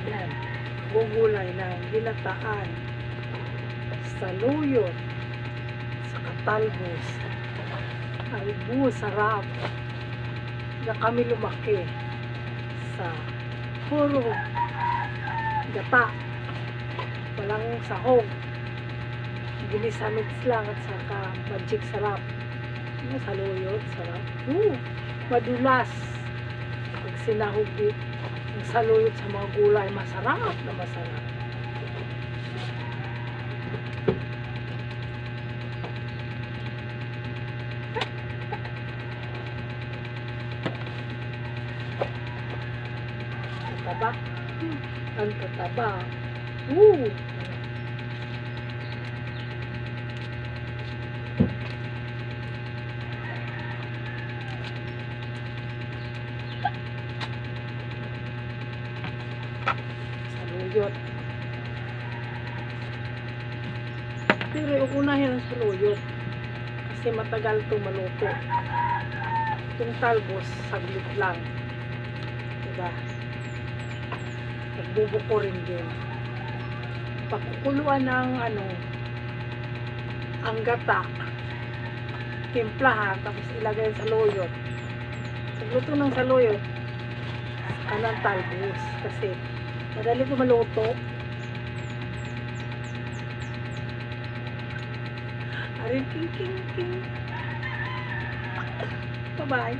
Yan. Gugulay ng ginataan, saluyot, saka talbos. Albu, sarap. Na kami lumaki sa puro gata. Walang sahog. Ginisamits lang at saka magic sarap. Saluyot, sarap. Madulas. Pag sinahog ang saluyot sa mga gulay, masarap na masarap. Tataba. Ang tataba. Saluyot. Pero unahin ang saluyot kasi matagal itong maluto. Itong talbos, saglit lang. Diba? Nagbubuko rin din. Pagkukuluan ng ang gata, timplahan, tapos ilagay sa saluyot. Pagluto ng saluyot, kanang talbos. Kasi madali ko maluto. Aring king king king. Bye-bye.